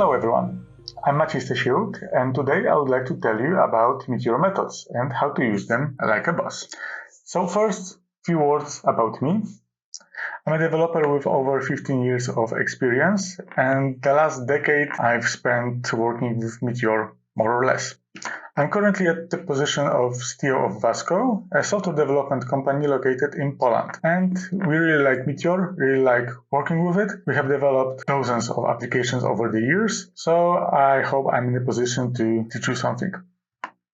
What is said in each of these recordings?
Hello everyone, I'm Maciek Stasiełuk, and today I would like to tell you about Meteor methods and how to use them like a boss. So first, few words about me. I'm a developer with over 15 years of experience, and the last decade I've spent working with Meteor more or less. I'm currently at the position of CTO of Vazco, a software development company located in Poland. And we really like Meteor, really like working with it. We have developed dozens of applications over the years, so I hope I'm in a position to teach you something.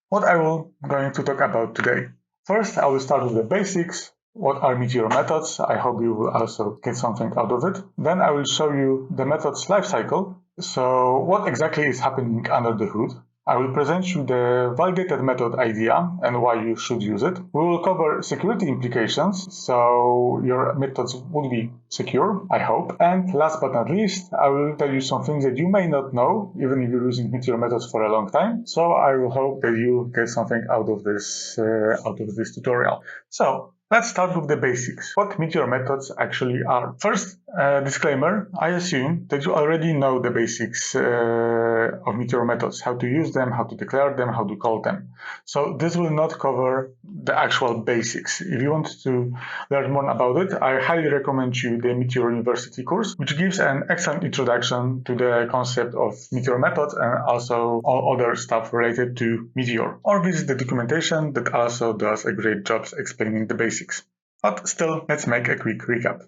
What I will going to talk about today. First, I will start with the basics. What are Meteor methods? I hope you will also get something out of it. Then I will show you the methods lifecycle. So what exactly is happening under the hood? I will present you the validated method idea and why you should use it. We will cover security implications, so your methods would be secure, I hope. And last but not least, I will tell you some things that you may not know, even if you're using Meteor methods for a long time. So I will hope that you get something out of this tutorial. So let's start with the basics. What Meteor methods actually are. First, disclaimer, I assume that you already know the basics of Meteor methods, how to use them, how to declare them, how to call them. So this will not cover the actual basics. If you want to learn more about it, I highly recommend you the Meteor University course, which gives an excellent introduction to the concept of Meteor methods and also all other stuff related to Meteor. Or visit the documentation that also does a great job explaining the basics. But still, let's make a quick recap.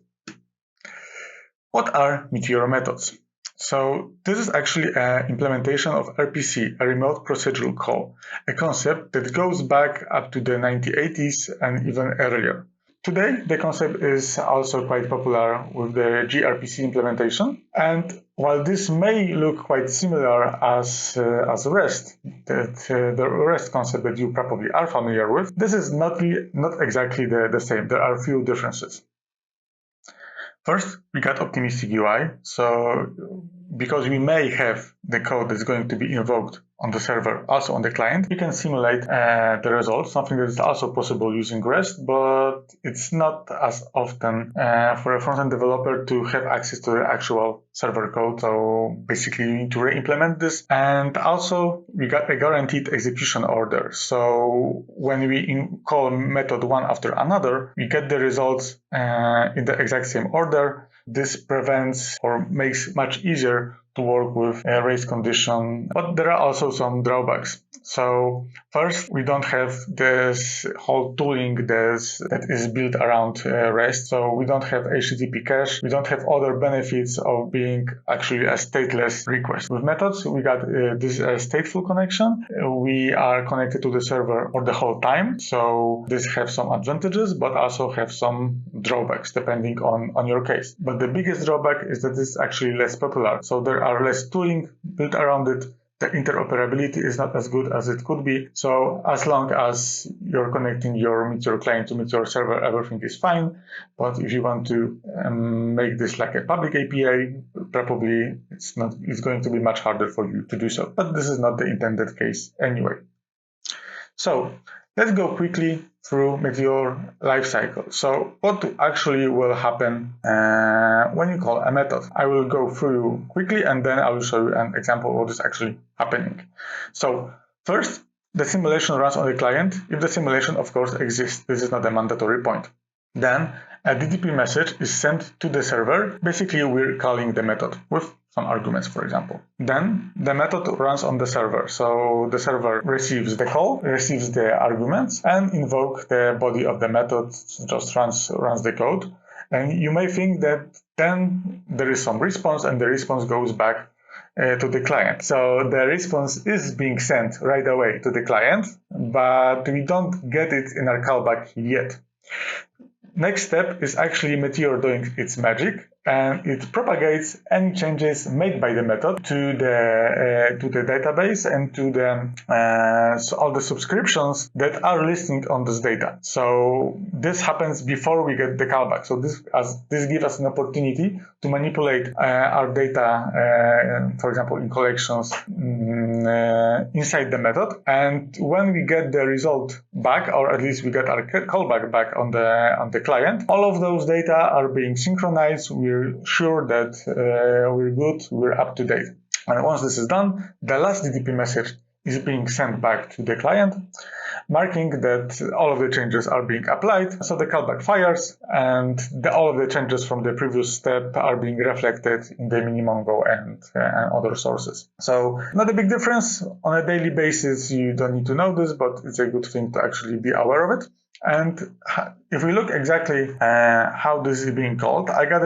What are Meteor methods? So this is actually an implementation of RPC, a remote procedural call, a concept that goes back up to the 1980s and even earlier. Today, the concept is also quite popular with the gRPC implementation. And while this may look quite similar as REST, the REST concept that you probably are familiar with, this is not exactly the same. There are a few differences. First, we got optimistic UI. So because we may have the code that's going to be invoked on the server, also on the client, we can simulate the results, something that is also possible using REST, but it's not as often for a front-end developer to have access to the actual server code. So basically, you need to re-implement this. And also, we got a guaranteed execution order. So when we call method one after another, we get the results in the exact same order. This prevents or makes much easier to work with a race condition, but there are also some drawbacks. So first, we don't have this whole tooling that is built around REST. So we don't have HTTP cache. We don't have other benefits of being actually a stateless request. With methods, we got this stateful connection. We are connected to the server for the whole time. So this has some advantages, but also have some drawbacks depending on your case. But the biggest drawback is that it's actually less popular. So there are less tooling built around it. The interoperability is not as good as it could be. So as long as you're connecting your Meteor client to Meteor server, everything is fine. But if you want to make this like a public API, probably it's going to be much harder for you to do so. But this is not the intended case anyway. So let's go quickly through Meteor lifecycle. So what actually will happen when you call a method? I will go through quickly and then I will show you an example of what is actually happening. So first, the simulation runs on the client if the simulation, of course, exists. This is not a mandatory point. Then a DTP message is sent to the server. Basically, we're calling the method with some arguments, for example. Then the method runs on the server. So the server receives the call, receives the arguments, and invoke the body of the method, just runs the code. And you may think that then there is some response, and the response goes back to the client. So the response is being sent right away to the client, but we don't get it in our callback yet. Next step is actually Meteor doing its magic, and it propagates any changes made by the method to the database and to so all the subscriptions that are listed on this data. So this happens before we get the callback. So this gives us an opportunity to manipulate our data, for example, in collections inside the method. And when we get the result back, or at least we get our callback back on the client, all of those data are being synchronized. We're sure that we're good, we're up to date. And once this is done, the last DTP message is being sent back to the client, marking that all of the changes are being applied. So the callback fires, and all of the changes from the previous step are being reflected in the Minimongo and other sources. So not a big difference. On a daily basis, you don't need to know this, but it's a good thing to actually be aware of it. And if we look exactly how this is being called, I got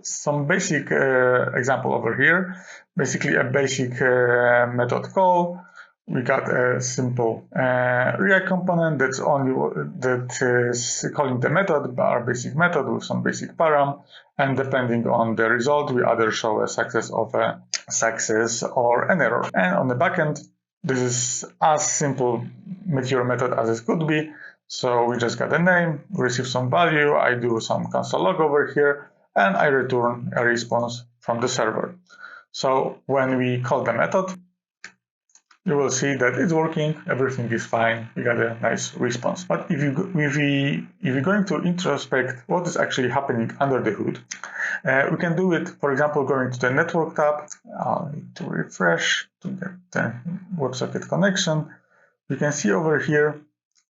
some basic example over here. Basically a basic method call. We got a simple React component that is calling the method, our basic method with some basic param, and depending on the result, we either show a success or an error. And on the backend, this is as simple Meteor method as it could be. So we just got a name, receive some value, I do some console log over here, and I return a response from the server. So when we call the method, you will see that it's working, everything is fine, we got a nice response. But if you're going to introspect what is actually happening under the hood, we can do it, for example, going to the network tab. I'll need to refresh to get the WebSocket connection. You can see over here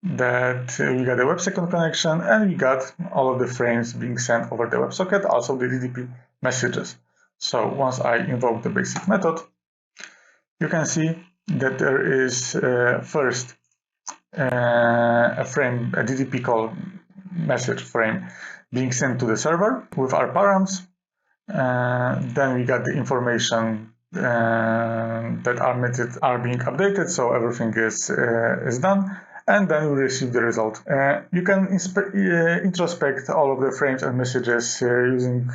that we got a WebSocket connection and we got all of the frames being sent over the WebSocket, also the DTP messages. So once I invoke the basic method, you can see that there is first a DTP call message frame being sent to the server with our params. Then we got the information that our methods are being updated, so everything is done. And then we receive the result. You can introspect all of the frames and messages using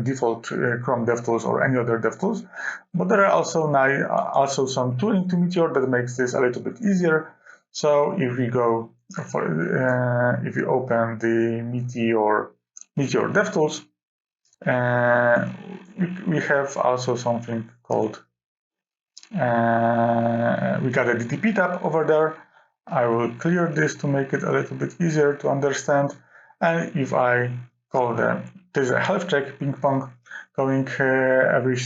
default Chrome DevTools or any other DevTools. But there are also some tooling to Meteor that makes this a little bit easier. So if we go if you open the Meteor DevTools, we have also something called we got a DTP tab over there. I will clear this to make it a little bit easier to understand. And if I call there's a health check ping pong going every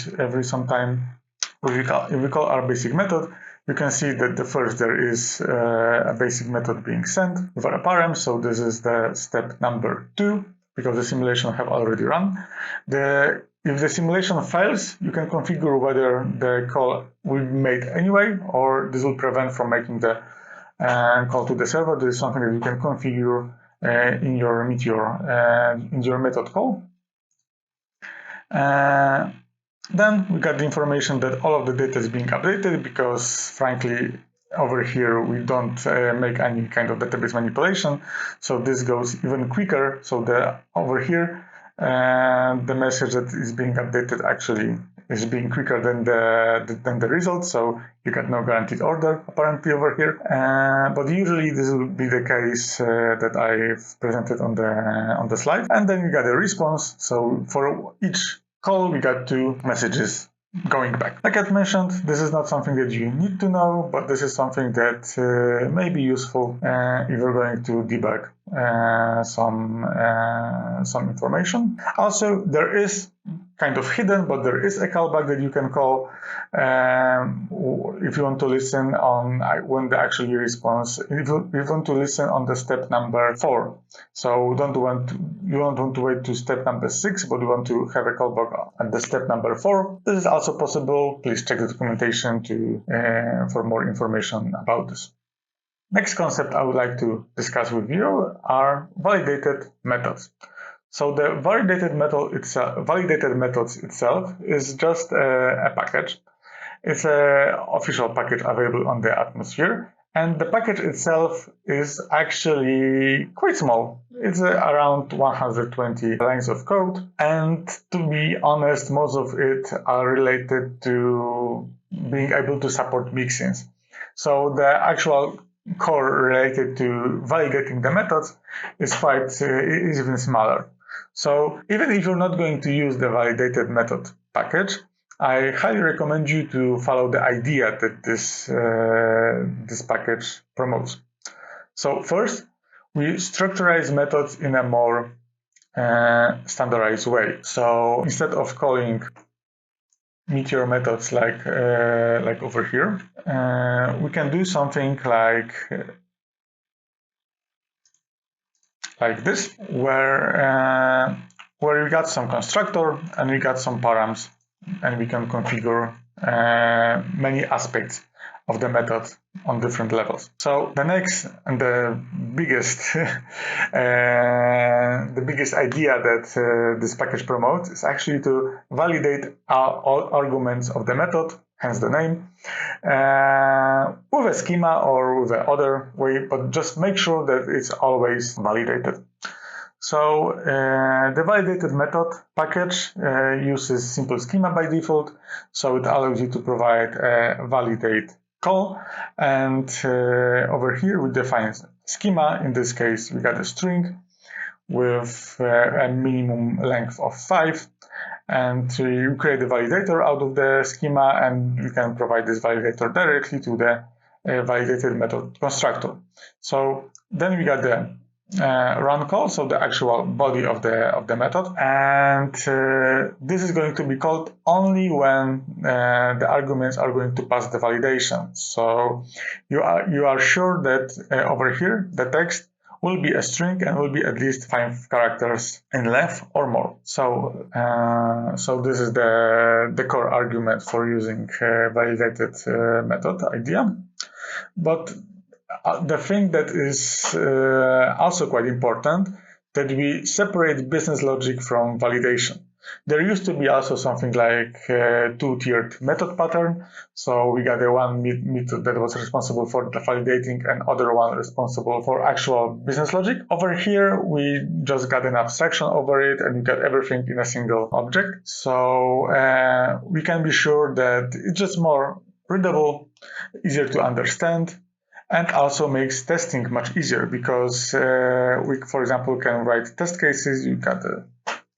some time. If we call our basic method, you can see that there is a basic method being sent with our param. So this is the step number 2 because the simulation have already run. If the simulation fails, you can configure whether the call will be made anyway, or this will prevent from making the call to the server. This is something that you can configure in your Meteor in your method call. Then we got the information that all of the data is being updated because, frankly, over here we don't make any kind of database manipulation, so this goes even quicker. So over here the message that is being updated actually is being quicker than the result, so you got no guaranteed order apparently over here. But usually this will be the case that I've presented on the slide. And then we got a response. So for each call, we got 2 messages going back. Like I mentioned, this is not something that you need to know, but this is something that may be useful if you're going to debug some information. Also, there is kind of hidden, but there is a callback that you can call if you want to listen on when the actually response. If you want to listen on the step number 4, so you don't want to wait to step number 6, but you want to have a callback at the step number 4. This is also possible. Please check the documentation for more information about this. Next concept I would like to discuss with you are validated methods. So the validated methods itself is just a package. It's an official package available on the Atmosphere, and the package itself is actually quite small. It's around 120 lines of code, and to be honest, most of it are related to being able to support mixins. So the actual core related to validating the methods is even smaller. So even if you're not going to use the validated method package, I highly recommend you to follow the idea that this package promotes. So first, we structurize methods in a more standardized way. So instead of calling Meteor methods like over here, we can do something like this, where we got some constructor and we got some params, and we can configure many aspects of the method on different levels. So the next and the biggest idea that this package promotes is actually to validate all arguments of the method, hence the name, with a schema or with the other way, but just make sure that it's always validated. So the validated method package uses simple schema by default, so it allows you to provide a validate call, and over here we define schema. In this case, we got a string with a minimum length of 5, and you create a validator out of the schema, and you can provide this validator directly to the validated method constructor. So then we got the run call, so the actual body of the method, and this is going to be called only when the arguments are going to pass the validation. So you are sure that over here the text will be a string and will be at least 5 characters in length or more. So so this is the core argument for using validated method idea. But the thing that is also quite important, that we separate business logic from validation. There used to be also something like two-tiered method pattern. So we got the one method that was responsible for the validating and other one responsible for actual business logic. Over here, we just got an abstraction over it, and we got everything in a single object. So we can be sure that it's just more readable, easier to understand, and also makes testing much easier, because we, for example, can write test cases. You got a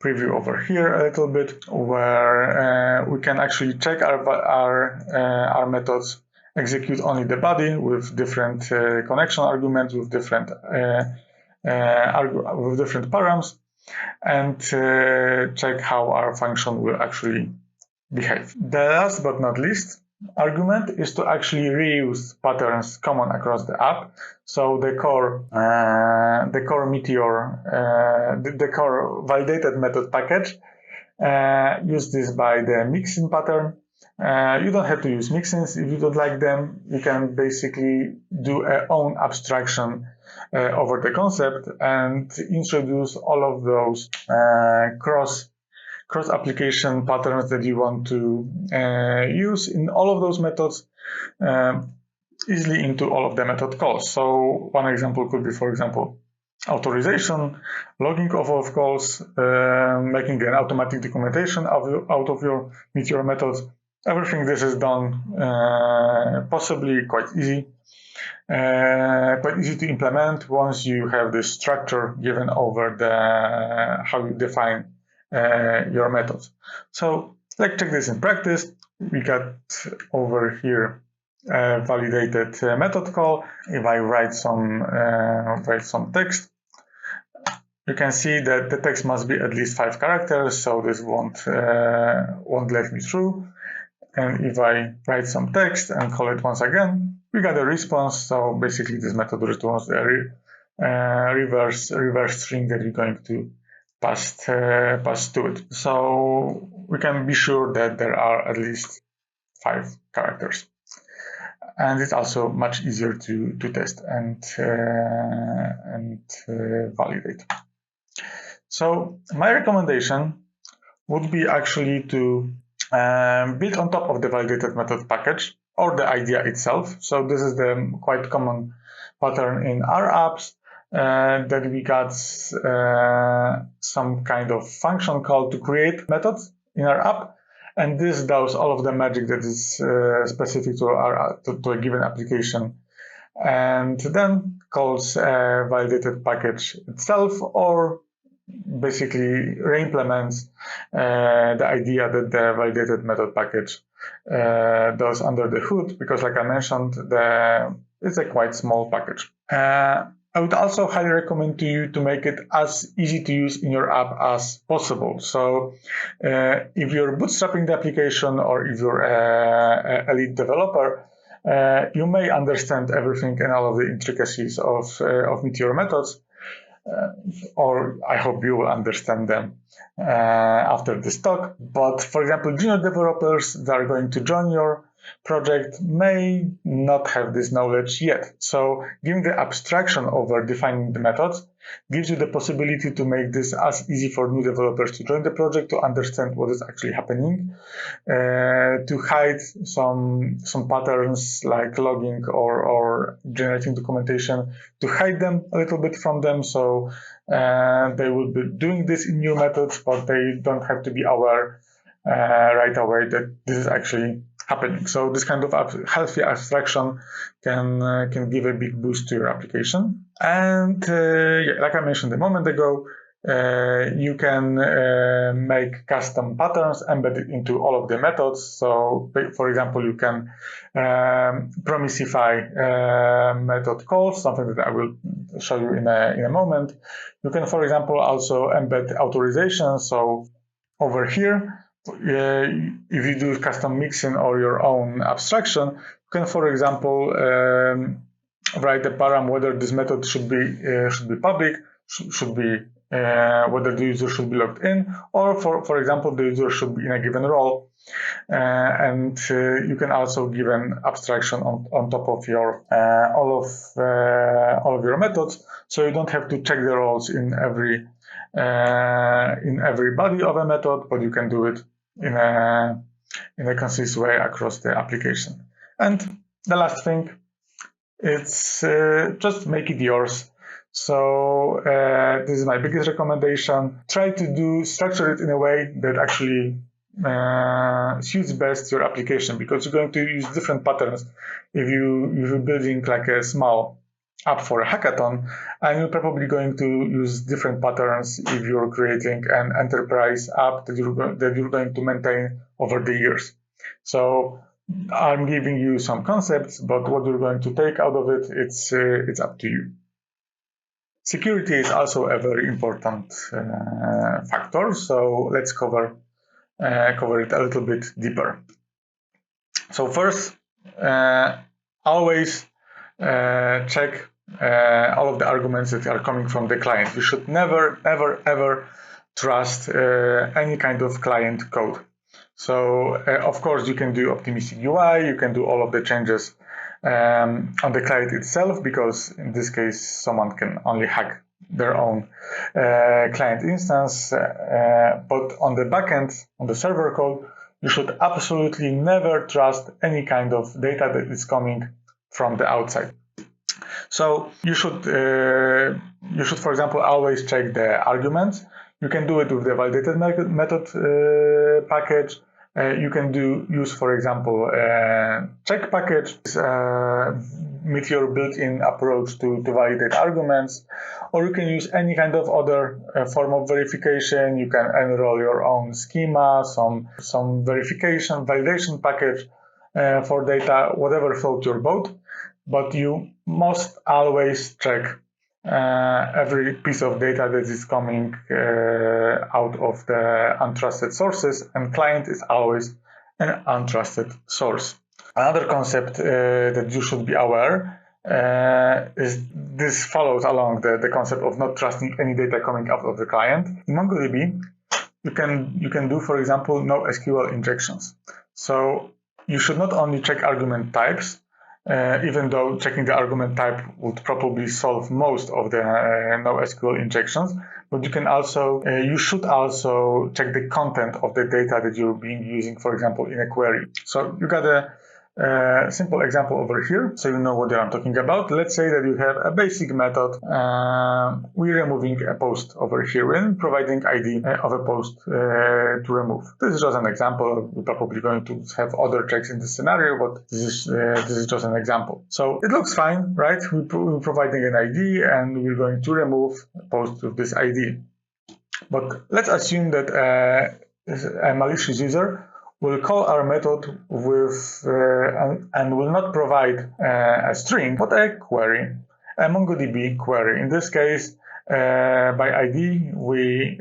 preview over here a little bit, where we can actually check our methods execute only the body with different connection arguments, with different params, and check how our function will actually behave. The last but not least argument is to actually reuse patterns common across the app. So the core Meteor, the core validated method package use this by the mixin pattern. You don't have to use mixins if you don't like them. You can basically do a own abstraction over the concept and introduce all of those cross-application patterns that you want to use in all of those methods easily into all of the method calls. So one example could be, for example, authorization, logging of calls, making an automatic documentation out of your Meteor methods. Everything this is done possibly quite easy to implement once you have this structure given over the how you define your methods. So let's check this in practice. We got over here a validated method call. If I write some text, you can see that the text must be at least 5 characters, so this won't let me through. And if I write some text and call it once again, we got a response. So basically this method returns a reverse string that we're going to pass to it. So we can be sure that there are at least 5 characters. And it's also much easier to test and validate. So my recommendation would be actually to build on top of the validated method package or the idea itself. So this is the quite common pattern in our apps, that we got some kind of function call to create methods in our app, and this does all of the magic that is specific to a given application, and then calls a validated package itself, or basically re-implements the idea that the validated method package does under the hood, because like I mentioned, it's a quite small package. I would also highly recommend to you to make it as easy to use in your app as possible. So if you're bootstrapping the application or if you're a lead developer, you may understand everything and all of the intricacies of Meteor methods, or I hope you will understand them after this talk. But for example, junior developers that are going to join your project may not have this knowledge yet. So giving the abstraction over defining the methods gives you the possibility to make this as easy for new developers to join the project, to understand what is actually happening, to hide some patterns like logging or generating documentation, to hide them a little bit from them, so they will be doing this in new methods, but they don't have to be aware right away that this is actually happening. So this kind of healthy abstraction can give a big boost to your application. And yeah, like I mentioned a moment ago, you can make custom patterns embedded into all of the methods. So, for example, you can Promisify method calls, something that I will show you in a moment. You can, for example, also embed authorization. So over here, if you do custom mixing or your own abstraction, you can, for example, write a param whether this method should be public, should be whether the user should be logged in, or for example, the user should be in a given role. And you can also give an abstraction on top of your all of your methods, so you don't have to check the roles in every body of a method, but you can do it in a consistent way across the application. And the last thing, it's just make it yours. So this is my biggest recommendation. Try to structure it in a way that actually suits best your application, because you're going to use different patterns if you're building like a small app for a hackathon, and you're probably going to use different patterns if you're creating an enterprise app that you're going to maintain over the years. So I'm giving you some concepts, but what you're going to take out of it, it's up to you. Security is also a very important factor, so let's cover it a little bit deeper. So first, always check all of the arguments that are coming from the client. You should never, ever, ever trust any kind of client code. So of course you can do optimistic UI, you can do all of the changes on the client itself, because in this case someone can only hack their own client instance. But on the backend, on the server code, you should absolutely never trust any kind of data that is coming from the outside. So you should, for example, always check the arguments. You can do it with the ValidatedMethod package. You can use, for example, check package, Meteor built-in approach to validate arguments, or you can use any kind of other form of verification. You can enroll your own schema, some validation package for data, whatever floats your boat. But you must always check every piece of data that is coming out of the untrusted sources, and client is always an untrusted source. Another concept that you should be aware is this follows along the concept of not trusting any data coming out of the client. In MongoDB, you can do, for example, NoSQL injections. So you should not only check argument types, even though checking the argument type would probably solve most of the NoSQL injections, but you should also check the content of the data that you're using, for example, in a query. So you got a simple example over here, so you know what I'm talking about. Let's say that you have a basic method. We're removing a post over here and providing ID of a post to remove. This is just an example. We're probably going to have other checks in this scenario, but this is just an example. So it looks fine, right? We're providing an ID and we're going to remove a post with this ID. But let's assume that a malicious user will call our method with and will not provide a string, but a query. a MongoDB query. In this case, by ID, we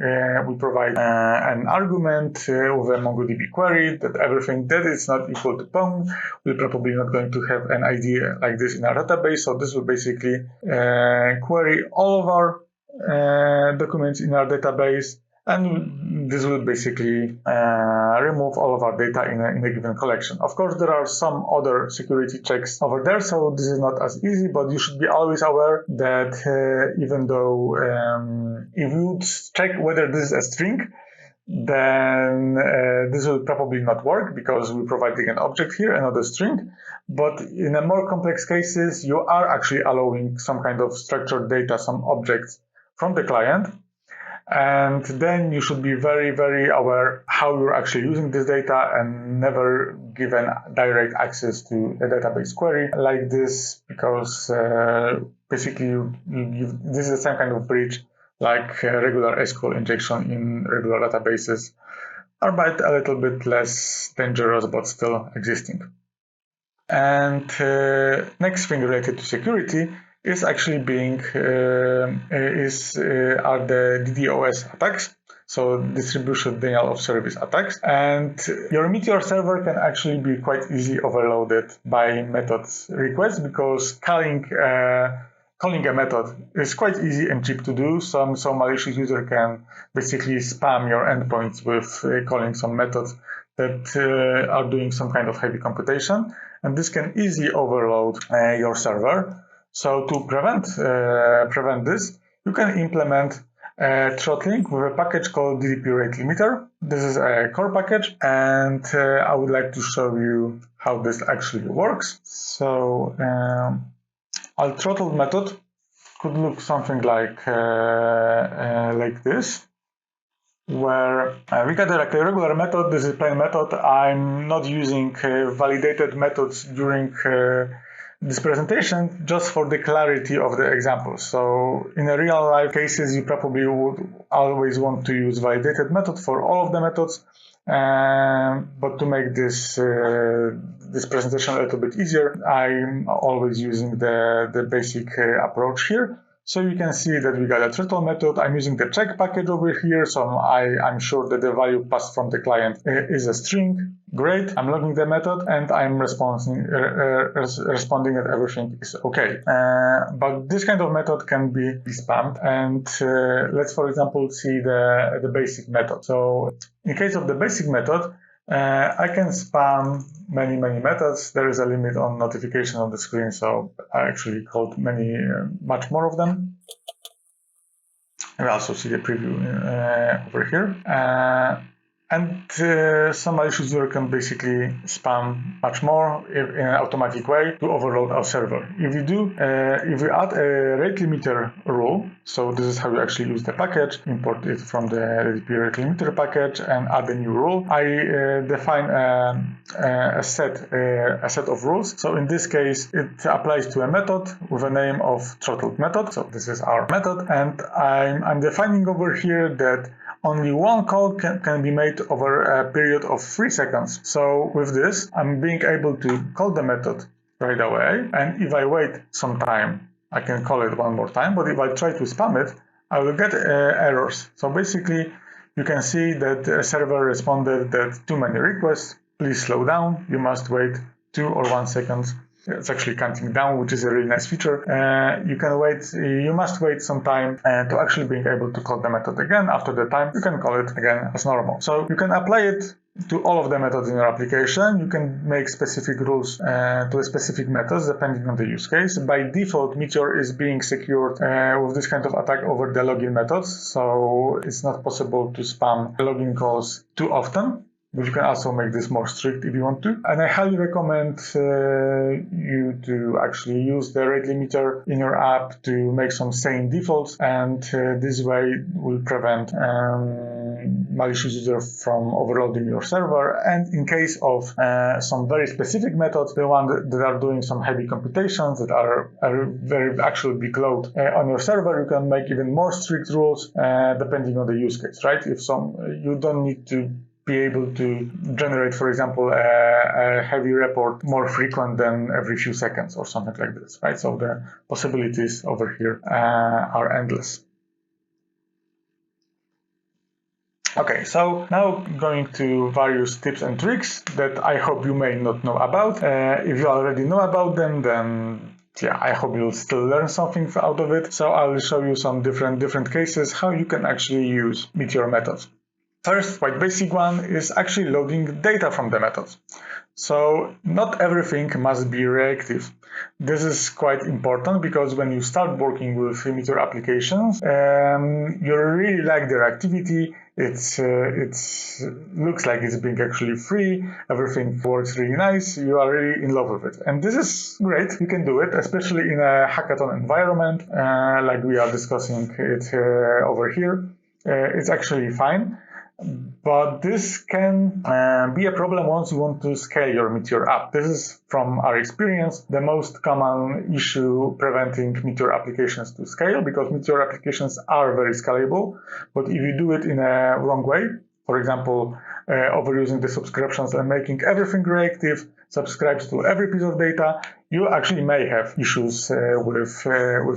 provide an argument with a MongoDB query that everything that is not equal to pound, we're probably not going to have an ID like this in our database. So this will basically query all of our documents in our database, and this will basically remove all of our data in a given collection. Of course, there are some other security checks over there, so this is not as easy, but you should be always aware that even though if you check whether this is a string, then this will probably not work because we're providing an object here, another string. But in a more complex cases, you are actually allowing some kind of structured data, some objects from the client. And then you should be very, very aware how you're actually using this data and never given direct access to a database query like this, because basically this is the same kind of breach like regular SQL injection in regular databases, albeit a little bit less dangerous but still existing. And next thing related to security is actually are the DDoS attacks, so distribution denial of service attacks. And your Meteor server can actually be quite easily overloaded by methods requests, because calling a method is quite easy and cheap to do. Some malicious user can basically spam your endpoints with calling some methods that are doing some kind of heavy computation, and this can easily overload your server. So to prevent this, you can implement throttling with a package called DDP rate limiter. This is a core package, and I would like to show you how this actually works. So our throttle method could look something like this, where we got like a regular method. This is plain method. I'm not using validated methods during this presentation, just for the clarity of the example. So in a real life cases, you probably would always want to use validated method for all of the methods. But to make this presentation a little bit easier, I'm always using the basic approach here. So you can see that we got a throttle method. I'm using the check package over here, so I'm sure that the value passed from the client is a string. Great. I'm logging the method and I'm responding that everything is okay. But this kind of method can be spammed, and let's, for example, see the basic method. So in case of the basic method, I can spam many methods. There is a limit on notification on the screen, so I actually called much more of them. We also see the preview over here. And some malicious user can basically spam much more in an automatic way to overload our server. If we add a rate limiter rule, so this is how you actually use the package, import it from the rate limiter package and add a new rule. I define a set of rules. So in this case, it applies to a method with a name of throttled method. So this is our method, and I'm defining over here that only one call can be made over a period of 3 seconds. So with this, I'm being able to call the method right away. And if I wait some time, I can call it one more time. But if I try to spam it, I will get errors. So basically, you can see that the server responded that too many requests. Please slow down. You must wait 2 or 1 second. It's actually counting down, which is a really nice feature. You must wait some time to actually being able to call the method again. After the time, you can call it again as normal. So you can apply it to all of the methods in your application. You can make specific rules to specific methods depending on the use case. By default, Meteor is being secured with this kind of attack over the login methods. So it's not possible to spam login calls too often. But you can also make this more strict if you want to. And I highly recommend you to actually use the rate limiter in your app to make some sane defaults. And this way will prevent malicious users from overloading your server. And in case of some very specific methods, the ones that are doing some heavy computations that are very actual big load on your server, you can make even more strict rules depending on the use case, right? You don't need to be able to generate, for example, a heavy report more frequent than every few seconds or something like this, right? So the possibilities over here are endless. Okay, so now going to various tips and tricks that I hope you may not know about. If you already know about them, then yeah, I hope you'll still learn something out of it. So I will show you some different cases how you can actually use Meteor methods. First, quite basic one is actually loading data from the methods. So not everything must be reactive. This is quite important because when you start working with Meteor applications, you really like their activity. It looks like it's being actually free. Everything works really nice. You are really in love with it. And this is great. You can do it, especially in a hackathon environment, like we are discussing it over here. It's actually fine. But this can be a problem once you want to scale your Meteor app. This is, from our experience, the most common issue preventing Meteor applications to scale, because Meteor applications are very scalable. But if you do it in a wrong way, for example, overusing the subscriptions and making everything reactive, subscribes to every piece of data, you actually may have issues with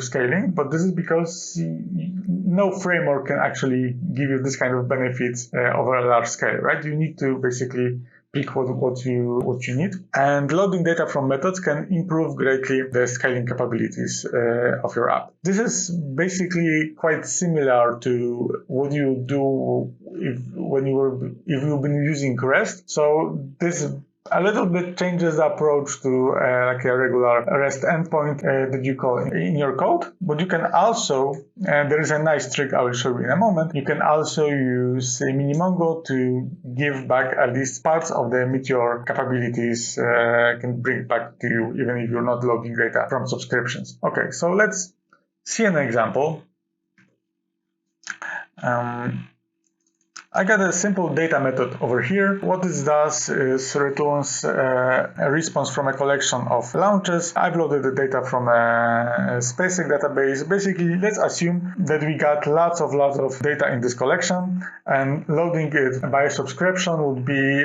scaling. But this is because no framework can actually give you this kind of benefits over a large scale, right? You need to basically pick what you need. And loading data from methods can improve greatly the scaling capabilities of your app. This is basically quite similar to what you do if you've been using REST. So this a little bit changes the approach to like a regular REST endpoint that you call in your code. But you can also, and there is a nice trick I will show you in a moment, you can also use Minimongo to give back at least parts of the Meteor capabilities, can bring back to you even if you're not logging data from subscriptions. Okay, so let's see an example. I got a simple data method over here. What this does is returns a response from a collection of launches. I've loaded the data from a SpaceX database. Basically, let's assume that we got lots of data in this collection, and loading it by a subscription would be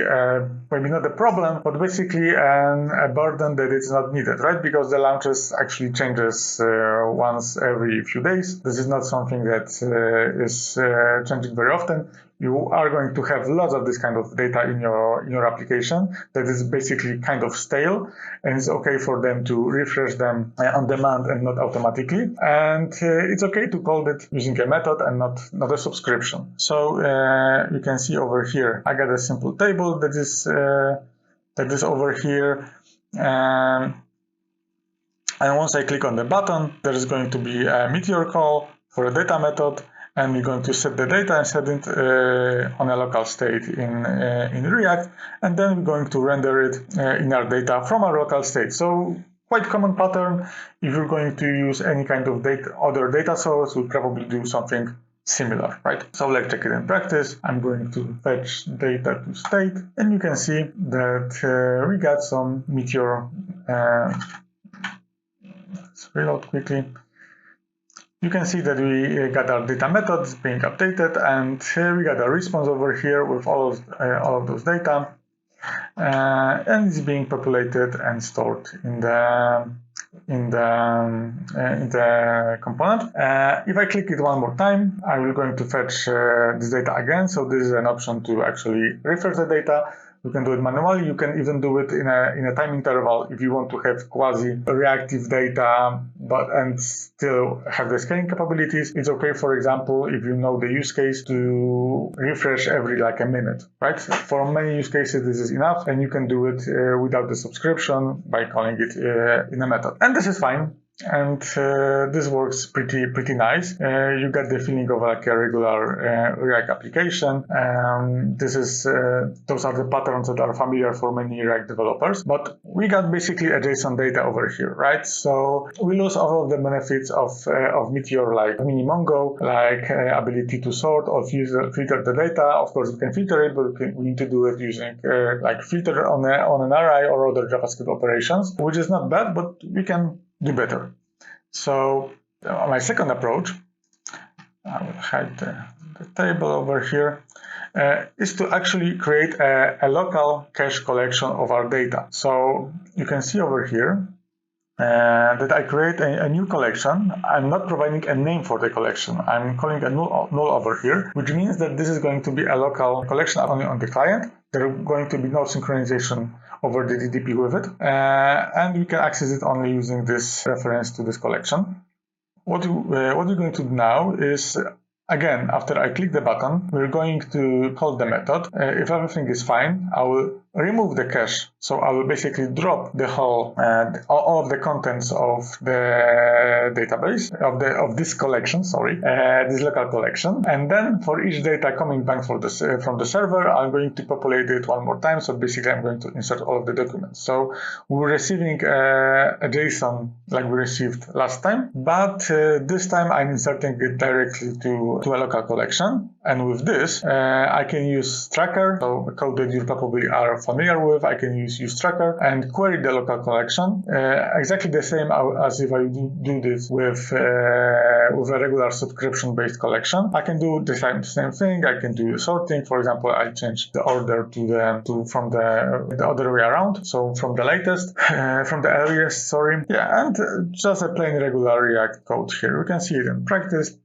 maybe not a problem, but basically a burden that is not needed, right? Because the launches actually changes once every few days. This is not something that is changing very often. You are going to have lots of this kind of data in your application that is basically kind of stale, and it's okay for them to refresh them on demand and not automatically. And it's okay to call it using a method and not a subscription. So you can see over here, I got a simple table that is over here. And once I click on the button, there is going to be a Meteor call for a data method. And we're going to set the data and set it on a local state in React, and then we're going to render it in our data from our local state. So quite common pattern. If you're going to use any kind of other data source, we'll probably do something similar, right? So let's check it in practice. I'm going to fetch data to state, and you can see that we got some Meteor. Let's reload quickly. You can see that we got our data methods being updated, and we got a response over here with all of those data, and it's being populated and stored in the component. If I click it one more time, I will going to fetch this data again. So this is an option to actually refresh the data. You can do it manually. You can even do it in a time interval if you want to have quasi-reactive data, and still have the scaling capabilities. It's okay, for example, if you know the use case to refresh every like a minute, right? For many use cases, this is enough, and you can do it without the subscription by calling it in a method. And this is fine. And this works pretty nice. You get the feeling of like a regular React application. Those are the patterns that are familiar for many React developers. But we got basically a JSON data over here, right? So we lose all of the benefits of Meteor, like Minimongo, like ability to sort or filter the data. Of course, we can filter it, but we need to do it using like filter on an array or other JavaScript operations, which is not bad, but we can do better. So my second approach, I will hide the table over here, is to actually create a local cache collection of our data. So you can see over here that I create a new collection. I'm not providing a name for the collection. I'm calling a null over here, which means that this is going to be a local collection only on the client. There are going to be no synchronization over the DDP with it, and we can access it only using this reference to this collection. What we're going to do now is, again, after I click the button, we're going to call the method. If everything is fine, I will remove the cache. So I will basically drop the whole, all of the contents of the database, of this collection, this local collection. And then for each data coming back from the server, I'm going to populate it one more time. So basically, I'm going to insert all of the documents. So we're receiving a JSON like we received last time, but this time I'm inserting it directly to a local collection. And with this, I can use tracker, so a code that you probably are familiar with. I can use tracker and query the local collection, exactly the same as if I do this with a regular subscription-based collection. I can do the same thing. I can do sorting. For example, I change the order from the other way around, so from the earliest. Yeah, and just a plain regular React code here. We can see it in practice.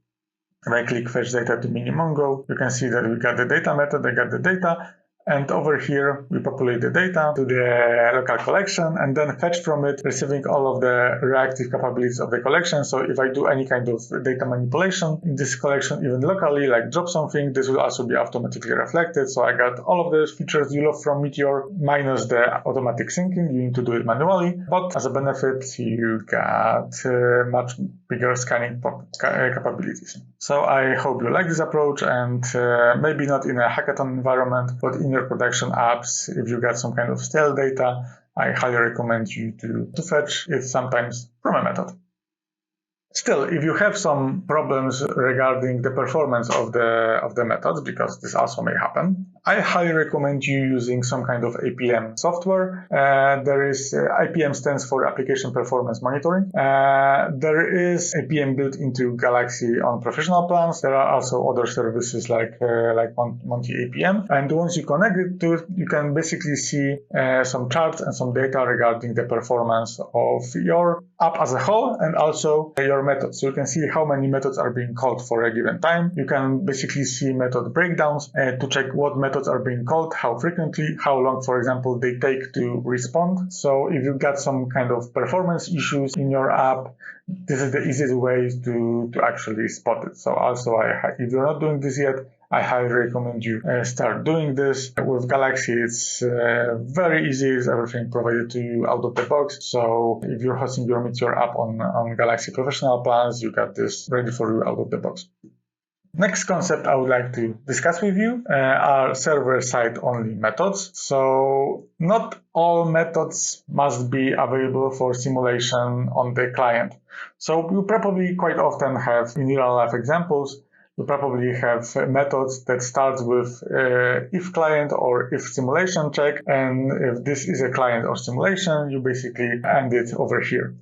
If I click fetch data to mini-mongo, you can see that we got the data method, I got the data, and over here we populate the data to the local collection and then fetch from it, receiving all of the reactive capabilities of the collection. So if I do any kind of data manipulation in this collection, even locally, like drop something, this will also be automatically reflected. So I got all of the features you love from Meteor, minus the automatic syncing. You need to do it manually, but as a benefit, you got much bigger scanning capabilities. So I hope you like this approach, and maybe not in a hackathon environment, but in your production apps, if you got some kind of stale data, I highly recommend you to fetch it sometimes from a method. Still, if you have some problems regarding the performance of the methods, because this also may happen, I highly recommend you using some kind of APM software. There is APM stands for Application Performance Monitoring. There is APM built into Galaxy on professional plans. There are also other services like Monty APM. And once you connect it to it, you can basically see some charts and some data regarding the performance of your app as a whole and also your methods. So you can see how many methods are being called for a given time. You can basically see method breakdowns to check what methods are being called, how frequently, how long, for example, they take to respond. So if you've got some kind of performance issues in your app, this is the easiest way to actually spot it. So also, if you're not doing this yet, I highly recommend you start doing this. With Galaxy, it's very easy. It's everything provided to you out of the box. So if you're hosting your Meteor app on Galaxy professional plans, you got this ready for you out of the box. Next concept I would like to discuss with you are server-side only methods. So not all methods must be available for simulation on the client. So you probably quite often have in real life examples, you probably have methods that start with if client or if simulation check. And if this is a client or simulation, you basically end it over here.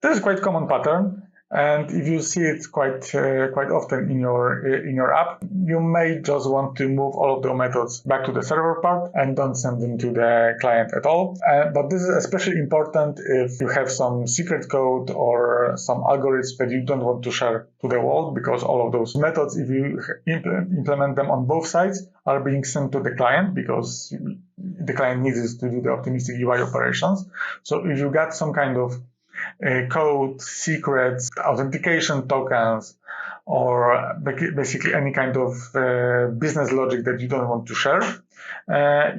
This is quite common pattern. And if you see it quite often in your app, you may just want to move all of the methods back to the server part and don't send them to the client at all. But this is especially important if you have some secret code or some algorithms that you don't want to share to the world, because all of those methods, if you implement them on both sides, are being sent to the client because the client needs to do the optimistic UI operations. So if you got some kind of code, secrets, authentication tokens, or basically any kind of business logic that you don't want to share,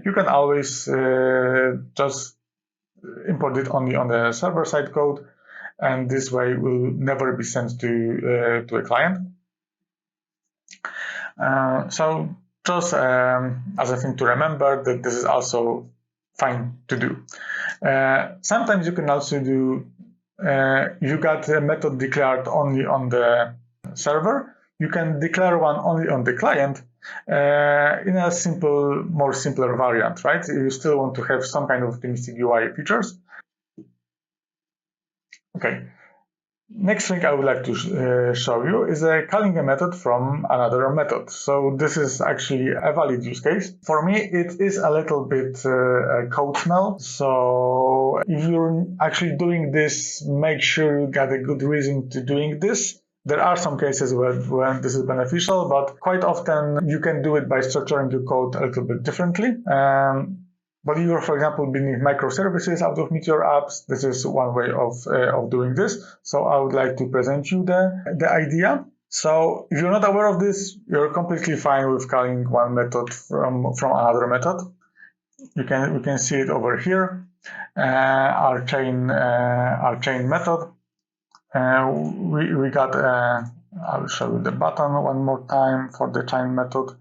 you can always just import it only on the server-side code, and this way it will never be sent to a client. So just as a thing to remember, that this is also fine to do. Sometimes you can also do you got a method declared only on the server, you can declare one only on the client in a simpler variant, right? You still want to have some kind of optimistic UI features. Okay. Next thing I would like to show you is calling a method from another method. So this is actually a valid use case. For me, it is a little bit code smell. So if you're actually doing this, make sure you got a good reason to doing this. There are some cases where this is beneficial, but quite often you can do it by structuring your code a little bit differently. But you're, for example, building microservices out of Meteor apps. This is one way of doing this. So I would like to present you the idea. So if you're not aware of this, you're completely fine with calling one method from another method. We can see it over here. Our chain method. We got. I'll show you the button one more time for the chain method.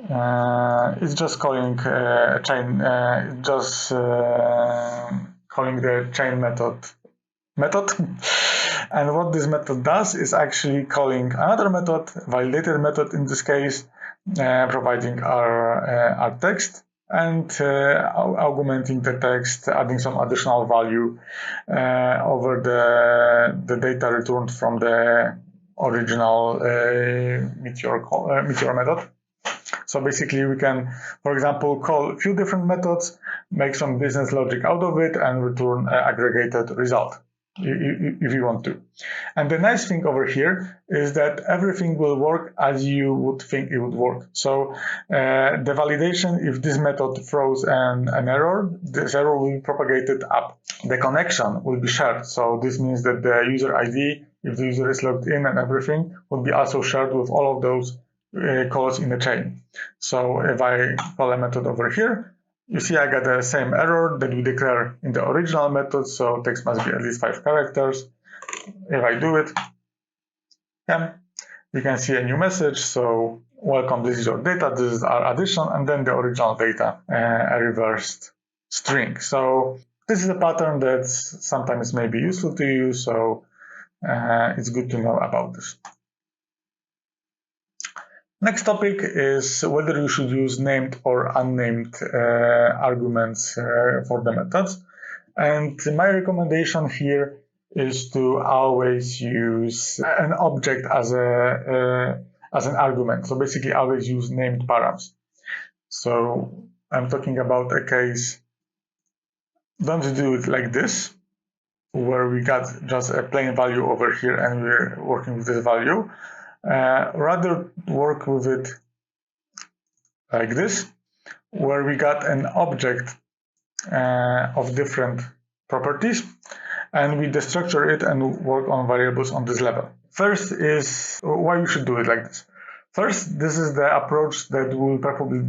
It's just calling chain, calling the chain method. And what this method does is actually calling another method, validated method in this case, providing our text and augmenting the text, adding some additional value over the data returned from the original Meteor method. So basically we can, for example, call a few different methods, make some business logic out of it, and return an aggregated result if you want to. And the nice thing over here is that everything will work as you would think it would work. So the validation, if this method throws an error, this error will be propagated up. The connection will be shared. So this means that the user ID, if the user is logged in and everything, will be also shared with all of those calls in the chain. So if I call a method over here, you see I got the same error that we declare in the original method, so text must be at least 5 characters. If I do it, you can see a new message. So welcome, this is your data, this is our addition, and then the original data, a reversed string. So this is a pattern that sometimes may be useful to you, so it's good to know about this. Next topic is whether you should use named or unnamed arguments for the methods. And my recommendation here is to always use an object as an argument. So basically always use named params. So I'm talking about a case, don't do it like this, where we got just a plain value over here and we're working with this value. Rather work with it like this, where we got an object of different properties, and we destructure it and work on variables on this level. First is why you should do it like this. First, this is the approach that we'll probably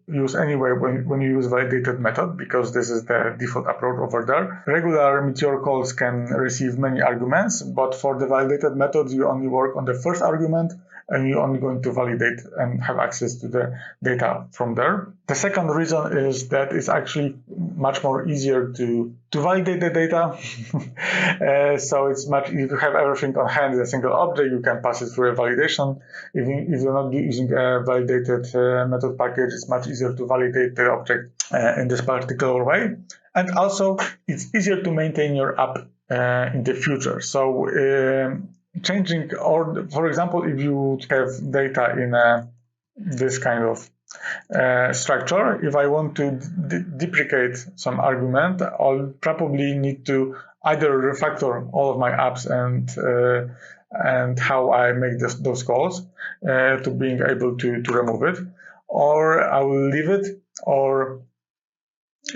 use anyway when you use validated method, because this is the default approach over there. Regular Meteor calls can receive many arguments, but for the validated methods, you only work on the first argument, and you're only going to validate and have access to the data from there. The second reason is that it's actually much more easier to validate the data. So it's much easier to have everything on hand in a single object. You can pass it through a validation. If you're not using a validated method package, it's much easier to validate the object in this particular way. And also, it's easier to maintain your app in the future. So changing, or for example, if you have data in this kind of structure, if I want to deprecate some argument, I'll probably need to either refactor all of my apps and how I make those calls to being able to remove it, or I will leave it, or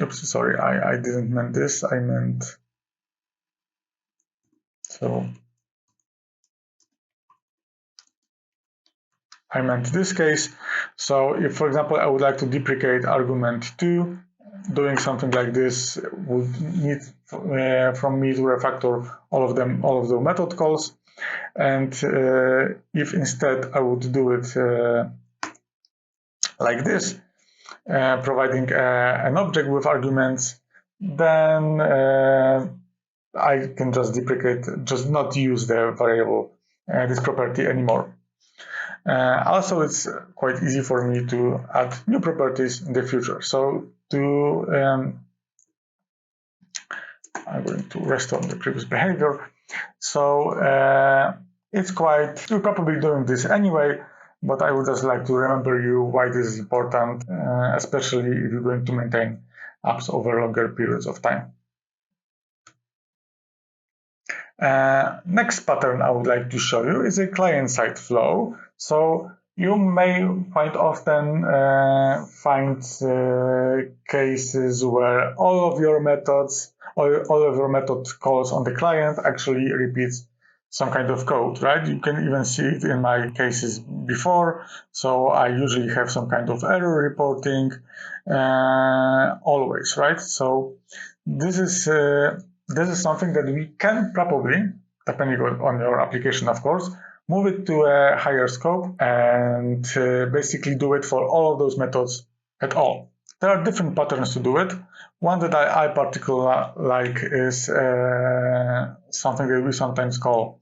oops, sorry, I didn't mean this, I meant this case. So if, for example, I would like to deprecate argument 2, doing something like this would need from me to refactor all of the method calls. And if instead I would do it like this, providing an object with arguments, then I can just deprecate, just not use the variable, this property anymore. Also, it's quite easy for me to add new properties in the future. So to I'm going to restore the previous behavior. So it's quite, you're probably doing this anyway, but I would just like to remember you why this is important, especially if you're going to maintain apps over longer periods of time. Next pattern I would like to show you is a client-side flow. So you may quite often find cases where all of your methods, all of your method calls on the client actually repeats some kind of code, right? You can even see it in my cases before. So I usually have some kind of error reporting always, right? So this is something that we can probably, depending on your application, of course, move it to a higher scope and basically do it for all of those methods at all. There are different patterns to do it. One that I particularly like is something that we sometimes call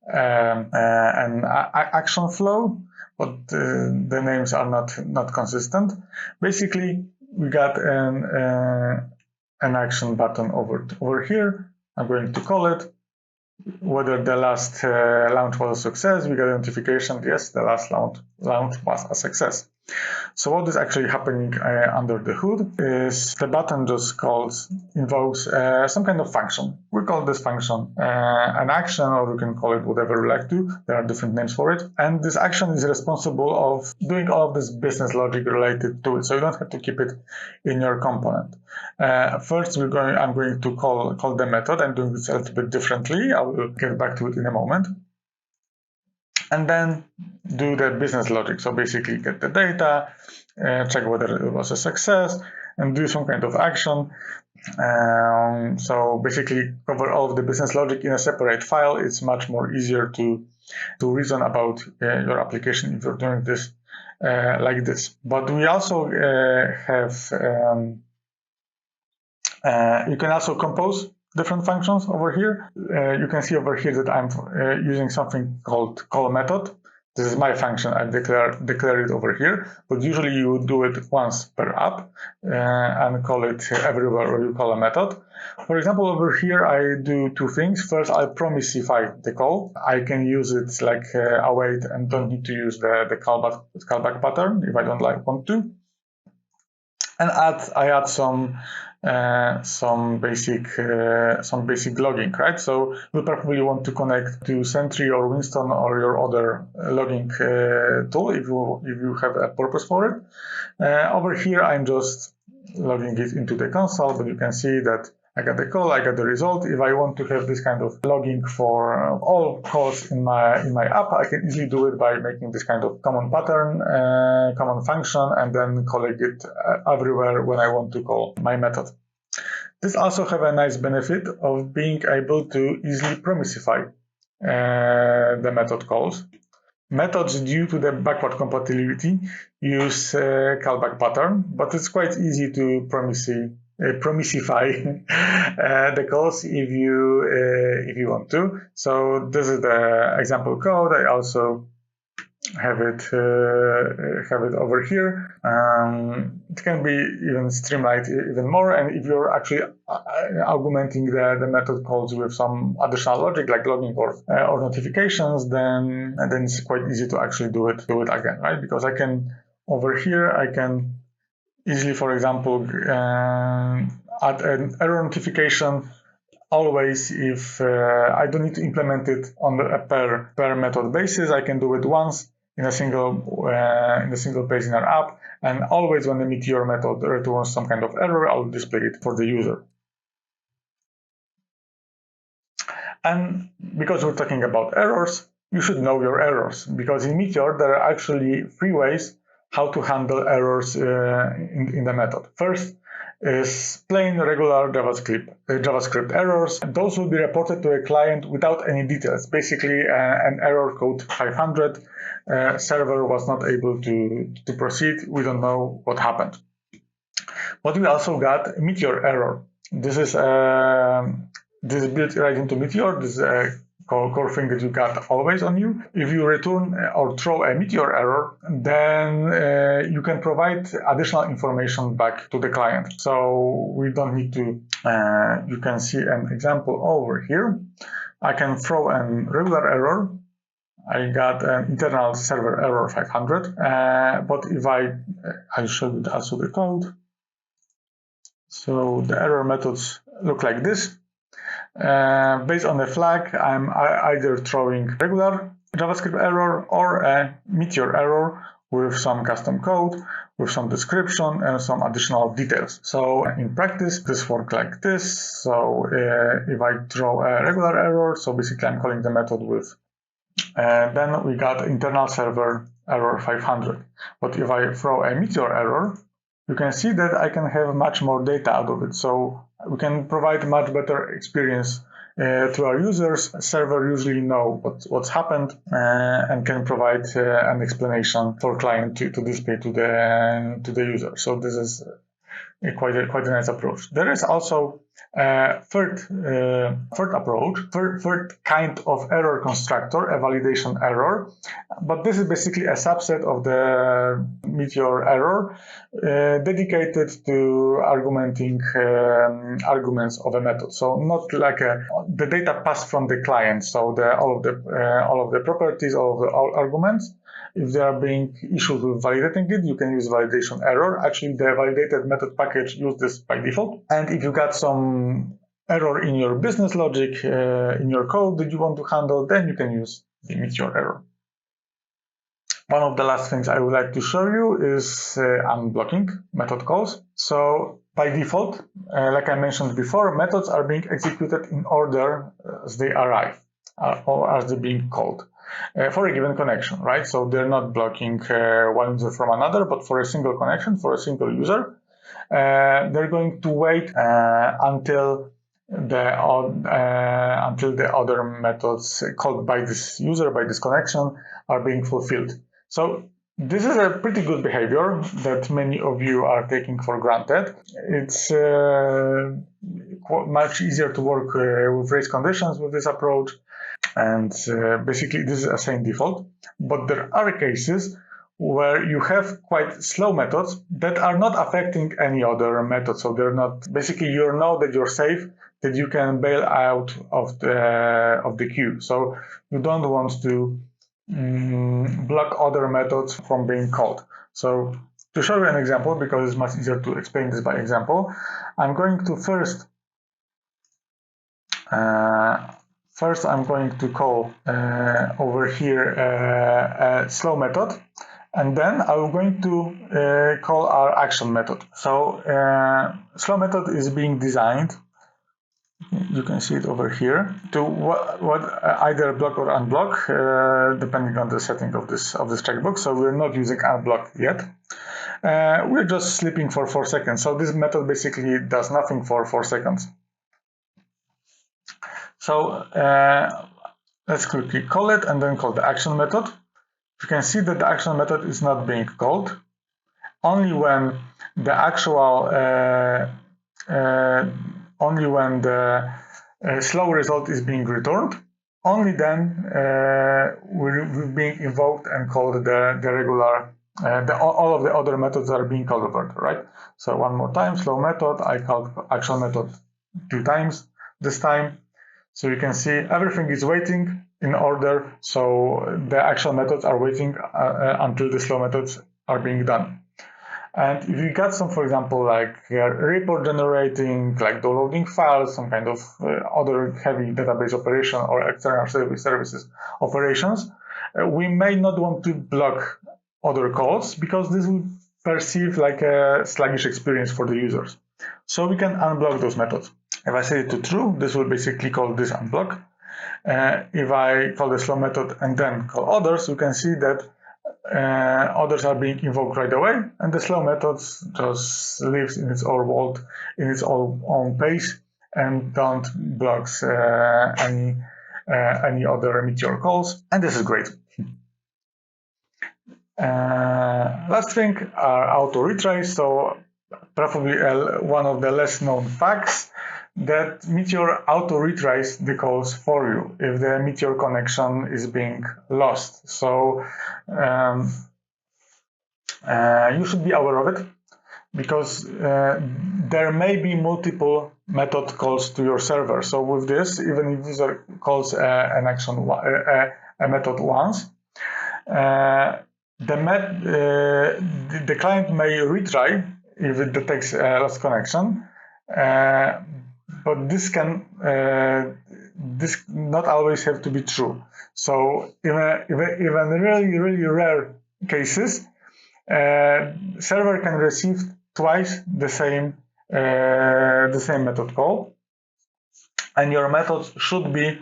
an action flow, but the names are not consistent. Basically, we got an action button over here. I'm going to call it. Whether the last launch was a success, we get a notification, yes, the last launch was a success. So what is actually happening under the hood is the button just invokes some kind of function. We call this function an action, or you can call it whatever you like to. There are different names for it. And this action is responsible of doing all of this business logic related to it. So you don't have to keep it in your component. First, I'm going to call the method. I'm doing this a little bit differently. I will get back to it in a moment. And then do the business logic. So basically get the data, check whether it was a success, and do some kind of action. So basically cover all of the business logic in a separate file. It's much more easier to reason about your application if you're doing this like this. But we also have, you can also compose different functions over here. You can see over here that I'm using something called call method. This is my function. I declare it over here, but usually you would do it once per app and call it everywhere where you call a method. For example, over here I do two things. First, I promisify the call. I can use it like await and don't need to use the callback pattern if I don't want to. And I add some basic logging, right? So you probably want to connect to Sentry or Winston or your other logging tool if you have a purpose for it. Over here, I'm just logging it into the console, but you can see that I got the call, I got the result. If I want to have this kind of logging for all calls in my app, I can easily do it by making this kind of common pattern, common function, and then calling it everywhere when I want to call my method. This also have a nice benefit of being able to easily promisify the method calls. Methods, due to the backward compatibility, use callback pattern, but it's quite easy to promisify the calls if you want to. So this is the example code. I also have it over here. It can be even streamlined even more, and if you're actually augmenting the method calls with some additional logic like logging or notifications, then it's quite easy to actually do it again, right? Because I can over here I can easily, for example, add an error notification always if I don't need to implement it on a per method basis. I can do it once in a single page in our app, and always when the Meteor method returns some kind of error, I'll display it for the user. And because we're talking about errors, you should know your errors, because in Meteor there are actually 3 ways how to handle errors in the method. First is plain regular JavaScript errors. Those will be reported to a client without any details. Basically, an error code 500, server was not able to proceed. We don't know what happened. But we also got Meteor error. This is built right into Meteor. This is a core thing that you got always on you. If you return or throw a Meteor error, then you can provide additional information back to the client. So we don't need to, you can see an example over here. I can throw a regular error. I got an internal server error 500, but if I'll show you also the code. So the error methods look like this. Based on the flag, I'm either throwing regular JavaScript error or a Meteor error with some custom code, with some description and some additional details. So in practice, this works like this. So if I throw a regular error, so basically I'm calling the method with, then we got internal server error 500. But if I throw a Meteor error, you can see that I can have much more data out of it. So we can provide much better experience to our users. Server usually know what's happened and can provide an explanation for client to display to the user. So this is quite a nice approach. There is also a third approach, third kind of error constructor, a validation error, but this is basically a subset of the Meteor error dedicated to argumenting arguments of a method. So not like the data passed from the client. So all of the properties, all of the arguments. If they are being issued with validating it, you can use validation error. Actually, the ValidatedMethod package uses this by default. And if you got some error in your business logic, in your code that you want to handle, then you can use the Meteor error. One of the last things I would like to show you is unblocking method calls. So by default, like I mentioned before, methods are being executed in order as they arrive or as they're being called. For a given connection, right? So they're not blocking one user from another, but for a single connection, for a single user, they're going to wait until the other methods called by this user, by this connection, are being fulfilled. So this is a pretty good behavior that many of you are taking for granted. It's much easier to work with race conditions with this approach. And basically, this is assigned default. But there are cases where you have quite slow methods that are not affecting any other method. So they're not, basically, you know that you're safe, that you can bail out of the queue. So you don't want to block other methods from being called. So to show you an example, because it's much easier to explain this by example, I'm going to first I'm going to call over here a slow method, and then I'm going to call our action method. So slow method is being designed, you can see it over here, to either block or unblock, depending on the setting of this checkbox. So we're not using unblock yet. We're just sleeping for 4 seconds. So this method basically does nothing for 4 seconds. So let's quickly call it and then call the action method. You can see that the action method is not being called. Only when the actual, only when the slow result is being returned, only then we're being invoked and called the regular, all of the other methods are being called over, right? So one more time, slow method, I called action method 2 times this time. So you can see everything is waiting in order, so the actual methods are waiting until the slow methods are being done. And if you got some, for example, like report generating, like downloading files, some kind of other heavy database operation or external services operations, we may not want to block other calls because this will perceive like a sluggish experience for the users. So we can unblock those methods. If I set it to true, this will basically call this unblock. If I call the slow method and then call others, you can see that others are being invoked right away, and the slow method just lives in its own world, in its own pace, and don't blocks any other Meteor calls, and this is great. Last thing are auto-retries. So probably one of the less known facts that Meteor auto-retries the calls for you if the Meteor connection is being lost. So you should be aware of it, because there may be multiple method calls to your server. So with this, even if user calls a method once, the client may retry if it detects a lost connection, but this not always have to be true. So even really rare cases, server can receive twice the same method call, and your methods should be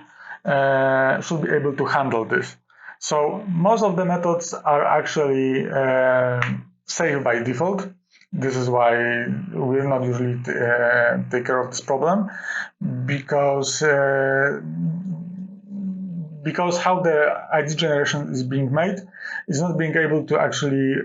able to handle this. So most of the methods are actually safe by default. This is why we will not usually take care of this problem, because how the ID generation is being made is not being able to actually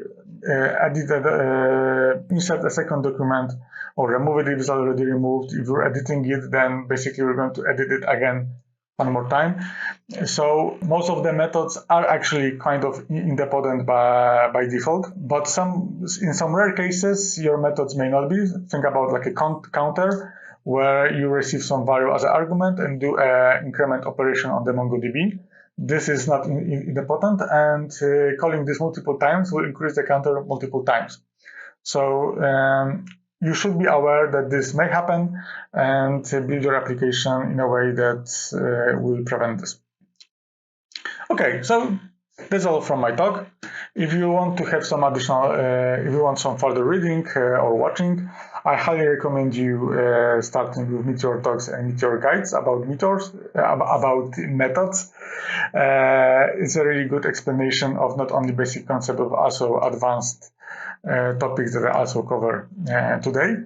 insert a second document or remove it if it's already removed. If you're editing it, then basically we're going to edit it again one more time. So most of the methods are actually kind of independent by default, but in some rare cases, your methods may not be. Think about like a counter, where you receive some value as an argument and do an increment operation on the MongoDB. This is not independent, and calling this multiple times will increase the counter multiple times. So you should be aware that this may happen, and build your application in a way that will prevent this. Okay, so that's all from my talk. If you want to have some additional, if you want some further reading or watching, I highly recommend you starting with Meteor Talks and Meteor Guides about meteors, about methods. It's a really good explanation of not only basic concept, but also advanced topics that I also cover today.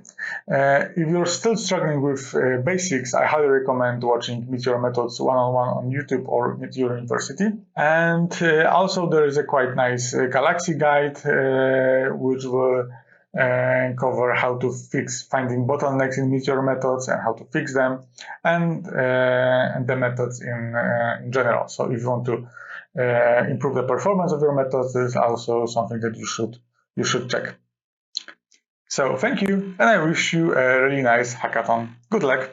If you're still struggling with basics, I highly recommend watching Meteor Methods one-on-one on YouTube or Meteor University. And also there is a quite nice Galaxy guide, which will cover how to finding bottlenecks in Meteor methods and how to fix them, and the methods in general. So if you want to improve the performance of your methods, this is also something that you should check. So thank you, and I wish you a really nice hackathon. Good luck.